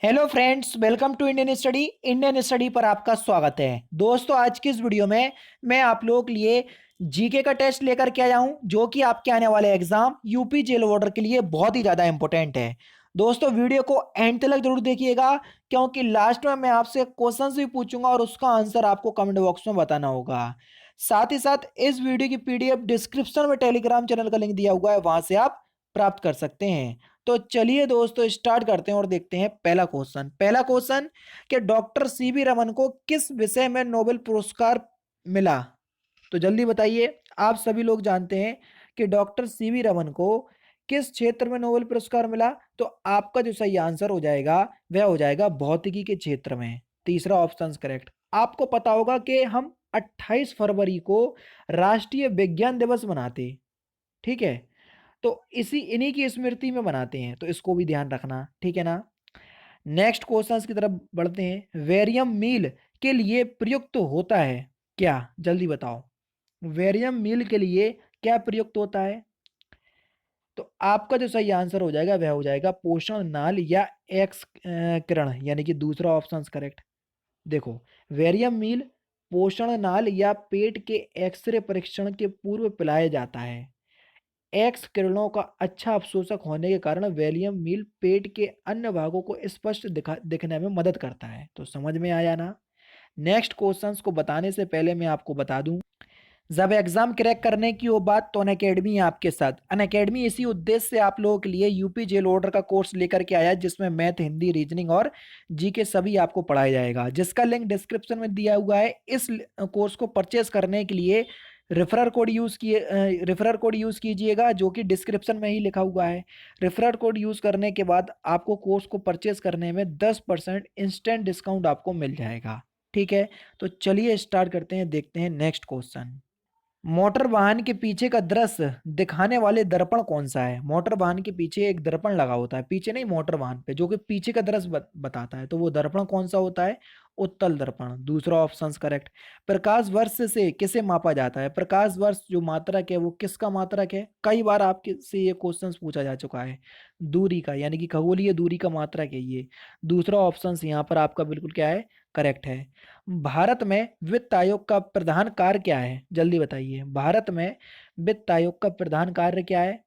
Hello friends, welcome to Indian study पर आपका स्वागत है। दोस्तों, आज की इस वीडियो में मैं आप लोगों के लिए जीके का टेस्ट लेकर के आया हूं, जो कि आपके आने वाले एग्जाम यूपी जेल वार्डर के लिए बहुत ही ज़्यादा इंपॉर्टेंट है। दोस्तों, वीडियो को एंड तक जरूर देखिएगा, क्योंकि लास्ट में मैं आपसे क्वेश्चंस भी पूछूंगा और उसका आंसर आपको कमेंट बॉक्स में बताना होगा। साथ ही साथ इस वीडियो की पीडीएफ डिस्क्रिप्शन में टेलीग्राम चैनल का लिंक दिया हुआ है, वहां से आप प्राप्त कर सकते हैं। तो चलिए दोस्तों, स्टार्ट करते हैं और देखते हैं पहला क्वेश्चन कि डॉक्टर सीवी रमन को किस विषय में नोबेल पुरस्कार मिला। तो जल्दी बताइए। आप सभी लोग जानते हैं कि डॉक्टर सीवी रमन को किस क्षेत्र में नोबेल पुरस्कार मिला। तो आपका जो सही आंसर हो जाएगा वह हो जाएगा भौतिकी के क्षेत्र में। तीसरा ऑप्शन करेक्ट। आपको पता होगा कि हम 28 फरवरी को राष्ट्रीय विज्ञान दिवस मनाते, ठीक है, तो इसी इन्हीं की स्मृति में बनाते हैं, तो इसको भी ध्यान रखना, ठीक है ना। नेक्स्ट क्वेश्चन की तरफ बढ़ते हैं। वेरियम मील के लिए प्रयुक्त होता है क्या, जल्दी बताओ। वेरियम मील के लिए क्या प्रयुक्त होता है। तो आपका जो सही आंसर हो जाएगा वह हो जाएगा पोषण नाल या एक्स किरण, यानी कि दूसरा ऑप्शन करेक्ट। देखो, वेरियम मील पोषण नाल या पेट के एक्सरे परीक्षण के पूर्व पिलाया जाता है। एक्स किरणों का अच्छा अवशोषक होने के कारण वैलियम मील पेट के अन्य भागों को स्पष्ट दिखने में मदद करता है। तो समझ में आया ना। नेक्स्ट क्वेश्चंस को बताने से पहले मैं आपको बता दूं, जब एग्जाम क्रैक करने की हो बात तो अनअकैडमी है आपके साथ। अनअकैडमी इसी उद्देश्य से आप लोगों के लिए यूपी जेल ऑर्डर का कोर्स लेकर के आया है, जिसमें मैथ, हिंदी, रीजनिंग और जीके सभी आपको पढ़ाया जाएगा, जिसका लिंक डिस्क्रिप्शन में दिया हुआ है। इस कोर्स को परचेस करने के लिए रेफरर कोड यूज कीजिएगा, जो कि डिस्क्रिप्शन में ही लिखा हुआ है। रेफरर कोड यूज करने के बाद आपको कोर्स को परचेस करने में 10% इंस्टेंट डिस्काउंट आपको मिल जाएगा, ठीक है। तो चलिए स्टार्ट करते हैं, देखते हैं नेक्स्ट क्वेश्चन। मोटर वाहन के पीछे का दृश्य दिखाने वाले दर्पण कौन सा है। मोटर वाहन के पीछे एक दर्पण लगा होता है, पीछे नहीं, मोटर वाहन पे, जो कि पीछे का दृश्य बताता है। तो वो दर्पण कौन सा होता है। उत्तल दर्पण, दूसरा ऑप्शन करेक्ट। प्रकाश वर्ष से किसे मापा जाता है। प्रकाश वर्ष जो मात्रक है वो किसका मात्रक है। कई बार आपके से ये क्वेश्चन पूछा जा चुका है। दूरी का, यानी कि खगोलीय दूरी का मात्रक है ये। दूसरा ऑप्शन यहाँ पर आपका बिल्कुल क्या है, करेक्ट है। भारत में वित्त आयोग का प्रधान कार्य क्या है, जल्दी बताइए। भारत में वित्त आयोग का प्रधान कार्य क्या है।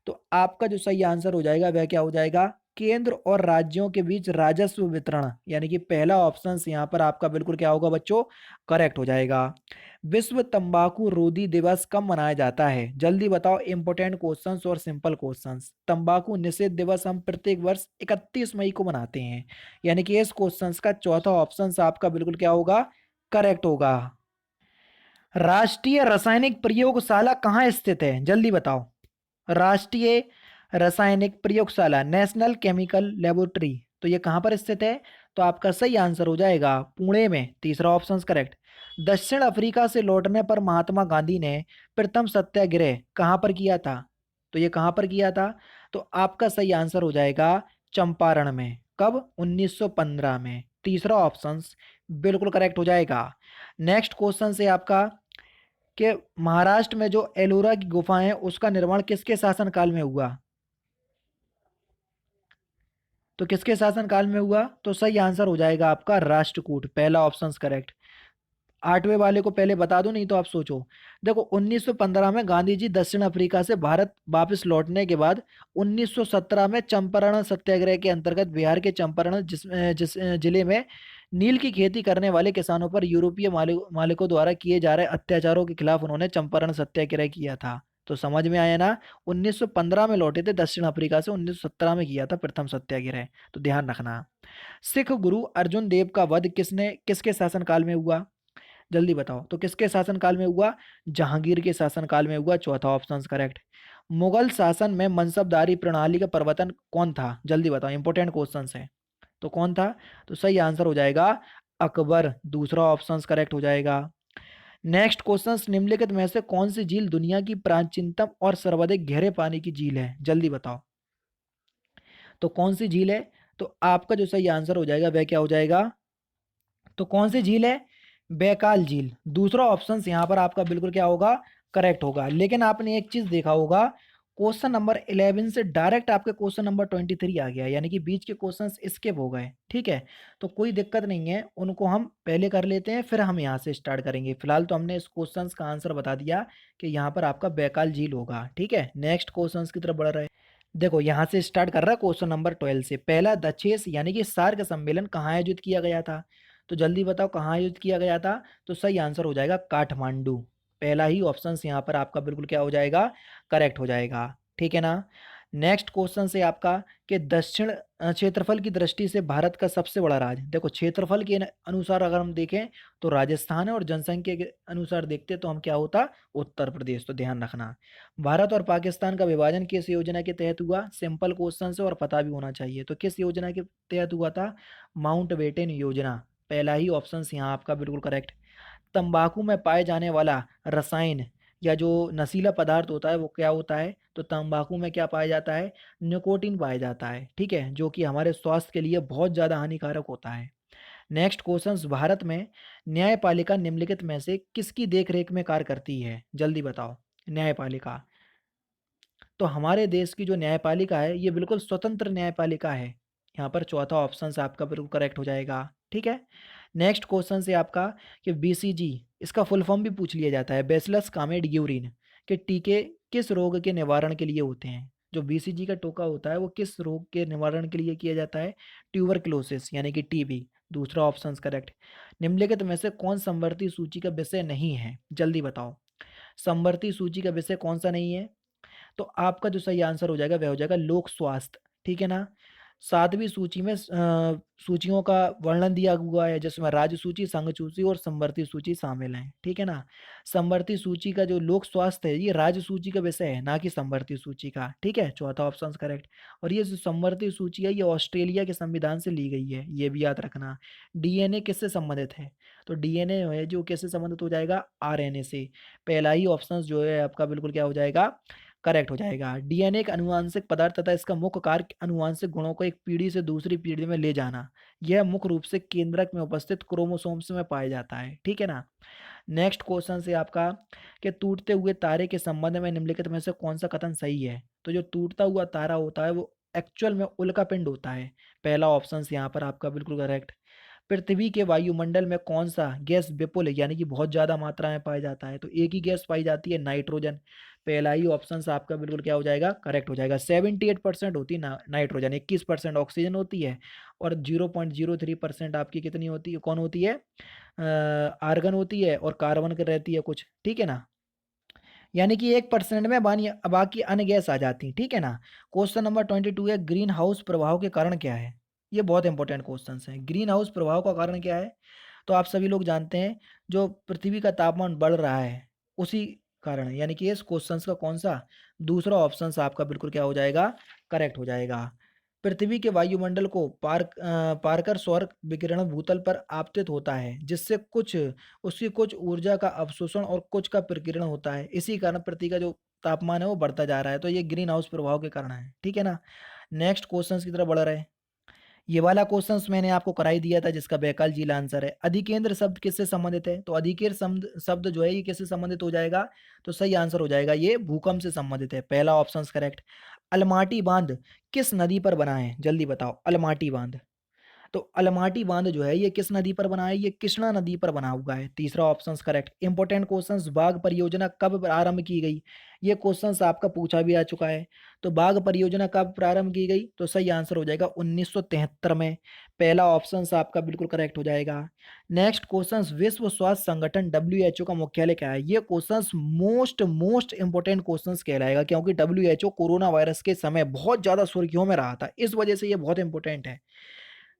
तो आपका जो सही आंसर हो जाएगा वह क्या हो जाएगा, केंद्र और राज्यों के बीच राजस्व वितरण, यानी कि पहला ऑप्शन यहाँ पर आपका बिल्कुल क्या होगा बच्चों, करेक्ट हो जाएगा। विश्व तंबाकू रोधी दिवस कब मनाया जाता है, जल्दी बताओ। इंपोर्टेंट क्वेश्चंस और सिंपल क्वेश्चंस। तंबाकू निषेध दिवस हम प्रत्येक वर्ष 31 मई को मनाते हैं, यानी कि इस क्वेश्चंस का चौथा ऑप्शन आपका बिल्कुल क्या होगा, करेक्ट होगा। राष्ट्रीय रासायनिक प्रयोगशाला कहाँ स्थित है, जल्दी बताओ। राष्ट्रीय रासायनिक प्रयोगशाला, नेशनल केमिकल लेबोरेटरी, तो ये कहाँ पर स्थित है। तो आपका सही आंसर हो जाएगा पुणे में, तीसरा ऑप्शन करेक्ट। दक्षिण अफ्रीका से लौटने पर महात्मा गांधी ने प्रथम सत्याग्रह कहाँ पर किया था। तो ये कहाँ पर किया था। तो आपका सही आंसर हो जाएगा चंपारण में। कब, 1915 में, तीसरा ऑप्शन बिल्कुल करेक्ट हो जाएगा। नेक्स्ट क्वेश्चन से आपका कि महाराष्ट्र में जो एलोरा की गुफा है उसका निर्माण किसके शासनकाल में हुआ। तो किसके शासनकाल में हुआ। तो सही आंसर हो जाएगा आपका राष्ट्रकूट, पहला ऑप्शन करेक्ट। आठवें वाले को पहले बता दूं, नहीं तो आप सोचो। देखो, 1915 में गांधी जी दक्षिण अफ्रीका से भारत वापस लौटने के बाद 1917 में चंपारण सत्याग्रह के अंतर्गत बिहार के चंपारण जिस जिले में नील की खेती करने वाले किसानों पर यूरोपीय मालिकों द्वारा किए जा रहे अत्याचारों के खिलाफ उन्होंने चंपारण सत्याग्रह किया था। तो समझ में आया ना। 1915 में लौटे थे दक्षिण अफ्रीका से, 1917 में किया था प्रथम सत्याग्रह। तो ध्यान रखना। सिख गुरु अर्जुन देव का वध किसके शासनकाल में हुआ, जल्दी बताओ। तो किसके शासनकाल में हुआ, जहांगीर के शासनकाल में हुआ, चौथा ऑप्शन करेक्ट। मुगल शासन में मनसबदारी प्रणाली का प्रवर्तन कौन था, जल्दी बताओ, इंपॉर्टेंट क्वेश्चन है। तो कौन था। तो सही आंसर हो जाएगा अकबर, दूसरा ऑप्शन करेक्ट हो जाएगा। नेक्स्ट क्वेश्चन, निम्नलिखित में से कौन सी झील दुनिया की प्राचीनतम और सर्वाधिक गहरे पानी की झील है, जल्दी बताओ। तो कौन सी झील है। तो आपका जो सही आंसर हो जाएगा वह क्या हो जाएगा। तो कौन सी झील है, बैकाल झील, दूसरा ऑप्शन यहाँ पर आपका बिल्कुल क्या होगा, करेक्ट होगा। लेकिन आपने एक चीज देखा होगा, क्वेश्चन नंबर 11 से डायरेक्ट आपके क्वेश्चन नंबर 23 आ गया, यानी कि बीच के क्वेश्चंस स्किप हो गए। ठीक है, तो कोई दिक्कत नहीं है, उनको हम पहले कर लेते हैं, फिर हम यहाँ से स्टार्ट करेंगे। फिलहाल तो हमने इस क्वेश्चंस का आंसर बता दिया कि यहाँ पर आपका बैकाल झील होगा। ठीक है, नेक्स्ट क्वेश्चंस की तरफ बढ़ रहे हैं। देखो यहाँ से स्टार्ट कर रहा है क्वेश्चन नंबर 12 से। पहला दक्षेस यानी कि सार्क सम्मेलन कहाँ आयोजित किया गया था? तो जल्दी बताओ कहाँ आयोजित किया गया था? तो सही आंसर हो जाएगा काठमांडू। पहला ही ऑप्शन यहाँ पर आपका बिल्कुल क्या हो जाएगा, करेक्ट हो जाएगा। ठीक है ना। नेक्स्ट क्वेश्चन से आपका कि दक्षिण क्षेत्रफल की दृष्टि से भारत का सबसे बड़ा राज्य, देखो क्षेत्रफल के अनुसार अगर हम देखें तो राजस्थान है, और जनसंख्या के अनुसार देखते तो हम क्या होता, उत्तर प्रदेश। तो ध्यान रखना। भारत और पाकिस्तान का विभाजन किस योजना के तहत हुआ? सिंपल क्वेश्चन से और पता भी होना चाहिए। तो किस योजना के तहत हुआ था? माउंटबेटन योजना। पहला ही ऑप्शन यहाँ आपका बिल्कुल करेक्ट। तंबाकू में पाए जाने वाला रसायन या जो नशीला पदार्थ होता है वो क्या होता है? तो तंबाकू में क्या पाया जाता है? निकोटीन पाया जाता है। ठीक है, जो कि हमारे स्वास्थ्य के लिए बहुत ज़्यादा हानिकारक होता है। नेक्स्ट क्वेश्चंस, भारत में न्यायपालिका निम्नलिखित में से किसकी देखरेख में कार्य करती है? जल्दी बताओ। न्यायपालिका, तो हमारे देश की जो न्यायपालिका है ये बिल्कुल स्वतंत्र न्यायपालिका है। यहाँ पर चौथा ऑप्शन से आपका बिल्कुल करेक्ट हो जाएगा। ठीक है, नेक्स्ट क्वेश्चन से आपका कि बीसीजी, इसका फुल फॉर्म भी पूछ लिया जाता है, बेसिलस कामेडियूरिन के टीके किस रोग के निवारण के लिए होते हैं? जो बीसीजी का टोका होता है वो किस रोग के निवारण के लिए किया जाता है? ट्यूबरक्लोसिस यानी कि टीबी। दूसरा ऑप्शन करेक्ट। निम्नलिखित में से कौन संवर्ती सूची का विषय नहीं है? जल्दी बताओ। संवर्ती सूची का विषय कौन सा नहीं है? तो आपका जो सही आंसर हो जाएगा वह हो जाएगा लोक स्वास्थ्य। ठीक है ना। सातवीं सूची में सूचियों का वर्णन दिया हुआ है, जिसमें राज्य सूची, संघ सूची और संवर्ती सूची शामिल है। ठीक है ना। संवर्ती सूची का जो लोक स्वास्थ्य है ये राज्य सूची का विषय है, ना कि संवर्ती सूची का। ठीक है, चौथा ऑप्शन करेक्ट। और ये जो संवर्ती सूची है ये ऑस्ट्रेलिया के संविधान से ली गई है, ये भी याद रखना। डीएनए किससे संबंधित है? तो डीएनए है जो किससे संबंधित हो जाएगा? आरएनए से। पहला ही ऑप्शन जो है आपका बिल्कुल क्या हो जाएगा, करेक्ट हो जाएगा। डीएनए एक अनुवांशिक पदार्थ तथा इसका मुख्य कार्य अनुवांशिक गुणों को एक पीढ़ी से दूसरी पीढ़ी में ले जाना। यह मुख्य रूप से केंद्रक में उपस्थित क्रोमोसोम्स में पाया जाता है। ठीक है ना। नेक्स्ट क्वेश्चन से आपका कि टूटते हुए तारे के संबंध में निम्नलिखित में से कौन सा कथन सही है? तो जो टूटता हुआ तारा होता है वो एक्चुअल में उल्का पिंड होता है। पहला ऑप्शन यहाँ पर आपका बिल्कुल करेक्ट। पृथ्वी के वायुमंडल में कौन सा गैस विपुल यानी कि बहुत ज्यादा मात्रा में पाया जाता है? तो एक ही गैस पाई जाती है, नाइट्रोजन। पहला ही ऑप्शन आपका बिल्कुल क्या हो जाएगा, करेक्ट हो जाएगा। 78% होती है नाइट्रोजन, 21% ऑक्सीजन होती है, और 0.03% आपकी कितनी होती है, कौन होती है, आर्गन होती है, और कार्बन की रहती है कुछ। ठीक है ना। यानी कि 1% में बाकी अन्य गैस आ जाती। ठीक है ना। क्वेश्चन नंबर 22 है, ग्रीन हाउस प्रभाव के कारण क्या है? ये बहुत इंपॉर्टेंट क्वेश्चन है। ग्रीन हाउस प्रभाव का कारण क्या है? तो आप सभी लोग जानते हैं जो पृथ्वी का तापमान बढ़ रहा है उसी कारण है, यानी कि इस क्वेश्चन का कौन सा, दूसरा ऑप्शन आपका बिल्कुल क्या हो जाएगा, करेक्ट हो जाएगा। पृथ्वी के वायुमंडल को पार कर सौर विकिरण भूतल पर आपतित होता है, जिससे कुछ उसकी कुछ ऊर्जा का अवशोषण और कुछ का प्रकीर्णन होता है। इसी कारण पृथ्वी का जो तापमान है वो बढ़ता जा रहा है। तो ये ग्रीन हाउस प्रभाव के कारण है। ठीक है ना। नेक्स्ट क्वेश्चन की तरफ बढ़ रहे हैं। ये वाला क्वेश्चन मैंने आपको करा ही दिया था, जिसका बैकाल झील आंसर है। अधिकेंद्र शब्द किससे संबंधित है? तो अधिकेंद्र शब्द जो है ये किससे संबंधित हो जाएगा? तो सही आंसर हो जाएगा ये भूकंप से संबंधित है। पहला ऑप्शन करेक्ट। अलमाटी बांध किस नदी पर बना है? जल्दी बताओ। अलमाटी बांध, तो अलमाटी बांध जो है ये किस नदी पर बना है? ये कृष्णा नदी पर बना हुआ है। तीसरा ऑप्शन करेक्ट। इंपॉर्टेंट क्वेश्चंस, बाघ परियोजना कब प्रारंभ की गई? ये क्वेश्चंस आपका पूछा भी आ चुका है। तो बाघ परियोजना कब प्रारंभ की गई? तो सही आंसर हो जाएगा 1973 में। पहला ऑप्शन आपका बिल्कुल करेक्ट हो जाएगा। नेक्स्ट क्वेश्चन, विश्व स्वास्थ्य संगठन WHO का मुख्यालय क्या है? ये question most most important question कहलाएगा, क्योंकि WHO कोरोना वायरस के समय बहुत ज्यादा सुर्खियों में रहा था, इस वजह से ये बहुत इंपॉर्टेंट है।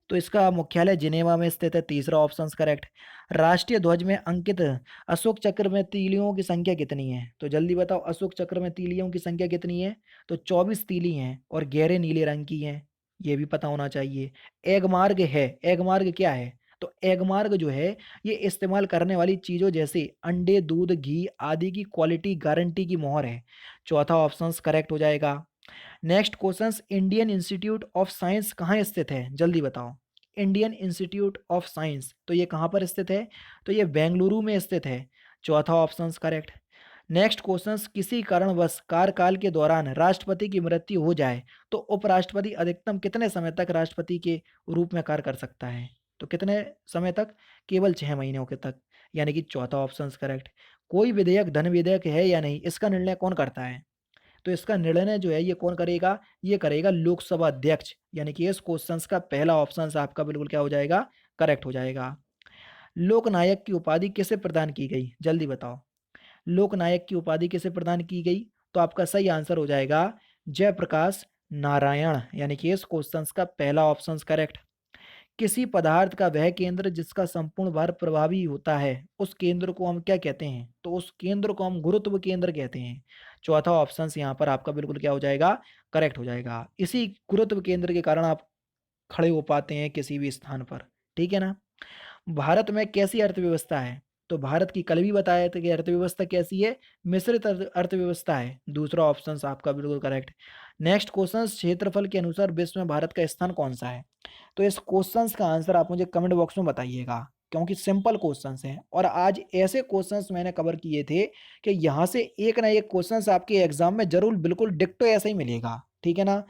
तो इसका मुख्यालय जिनेवा में स्थित है। तीसरा ऑप्शन करेक्ट। राष्ट्रीय ध्वज में अंकित अशोक चक्र में तीलियों की संख्या कितनी है? तो जल्दी बताओ, अशोक चक्र में तीलियों की संख्या कितनी है? तो 24 तीली हैं और गहरे नीले रंग की हैं, ये भी पता होना चाहिए। एगमार्ग है, एगमार्ग क्या है? तो एगमार्ग जो है ये इस्तेमाल करने वाली चीजों जैसे अंडे, दूध, घी आदि की क्वालिटी गारंटी की मोहर है। चौथा ऑप्शन करेक्ट हो जाएगा। Next question, Indian institute of science कहाँ स्थित है? जल्दी बताओ। इंडियन इंस्टीट्यूट ऑफ साइंस, तो ये कहाँ पर स्थित है? तो ये बेंगलुरु में स्थित है। चौथा ऑप्शन करेक्ट। नेक्स्ट क्वेश्चन, किसी कारणवश कार्यकाल के दौरान राष्ट्रपति की मृत्यु हो जाए तो उपराष्ट्रपति अधिकतम कितने समय तक राष्ट्रपति के रूप में कार्य कर सकता है? तो कितने समय तक? केवल 6 महीनों के तक, यानी कि चौथा ऑप्शन करेक्ट। कोई विधेयक धन विधेयक है या नहीं, इसका निर्णय कौन करता है? तो इसका निर्णय जो है ये कौन करेगा? ये करेगा लोकसभा अध्यक्ष, यानी कि इस क्वेश्चन का पहला ऑप्शन आपका बिल्कुल क्या हो जाएगा? करेक्ट हो जाएगा। लोकनायक की उपाधि किसे प्रदान की गई? जल्दी बताओ। लोकनायक की उपाधि किसे प्रदान की गई? तो आपका सही आंसर हो जाएगा जयप्रकाश नारायण, यानी कि इस क्वेश्चन का पहला ऑप्शन करेक्ट। किसी पदार्थ का वह केंद्र जिसका संपूर्ण भार प्रभावी होता है, उस केंद्र को हम क्या कहते हैं? तो उस केंद्र को हम गुरुत्व केंद्र कहते हैं। चौथा ऑप्शन यहाँ पर आपका बिल्कुल क्या हो जाएगा? करेक्ट हो जाएगा। इसी गुरुत्व केंद्र के कारण आप खड़े हो पाते हैं किसी भी स्थान पर, ठीक है ना। भारत में कैसी अर्थव्यवस्था है? तो भारत की कल भी बताया था कि अर्थव्यवस्था कैसी है? मिश्रित अर्थव्यवस्था है। दूसरा ऑप्शन आपका बिल्कुल करेक्ट। नेक्स्ट क्वेश्चन, क्षेत्रफल के अनुसार विश्व में भारत का स्थान कौन सा है? तो इस क्वेश्चन का आंसर आप मुझे कमेंट बॉक्स में बताइएगा, क्योंकि सिंपल क्वेश्चंस हैं और आज ऐसे क्वेश्चंस मैंने कवर किए थे कि यहाँ से एक ना एक क्वेश्चंस आपके एग्जाम में जरूर बिल्कुल डिक्टो ऐसा ही मिलेगा, ठीक है ना।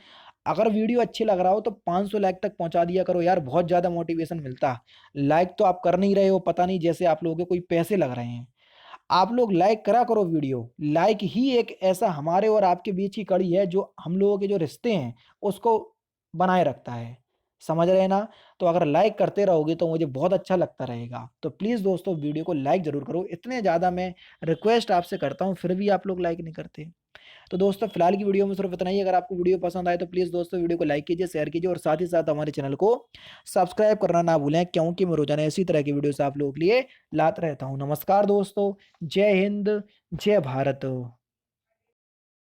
अगर वीडियो अच्छी लग रहा हो तो 500 लाइक तक पहुंचा दिया करो यार, बहुत ज़्यादा मोटिवेशन मिलता। लाइक तो आप कर नहीं रहे हो, पता नहीं जैसे आप लोगों के कोई पैसे लग रहे हैं। आप लोग लाइक करा करो वीडियो, लाइक ही एक ऐसा हमारे और आपके बीच की कड़ी है जो हम लोगों के जो रिश्ते हैं उसको बनाए रखता है, समझ रहे हैं ना। तो अगर लाइक करते रहोगे तो मुझे बहुत अच्छा लगता रहेगा। तो प्लीज़ दोस्तों वीडियो को लाइक ज़रूर करो, इतने ज़्यादा मैं रिक्वेस्ट आपसे करता हूँ, फिर भी आप लोग लाइक नहीं करते। तो दोस्तों फिलहाल की वीडियो में सिर्फ इतना ही। अगर आपको वीडियो पसंद आए तो प्लीज़ दोस्तों वीडियो को लाइक कीजिए, शेयर कीजिए और साथ ही साथ हमारे चैनल को सब्सक्राइब करना ना भूलें, क्योंकि मैं रोजाना इसी तरह की वीडियोस आप लोगों के लिए लाता रहता हूँ। नमस्कार दोस्तों, जय हिंद, जय भारत।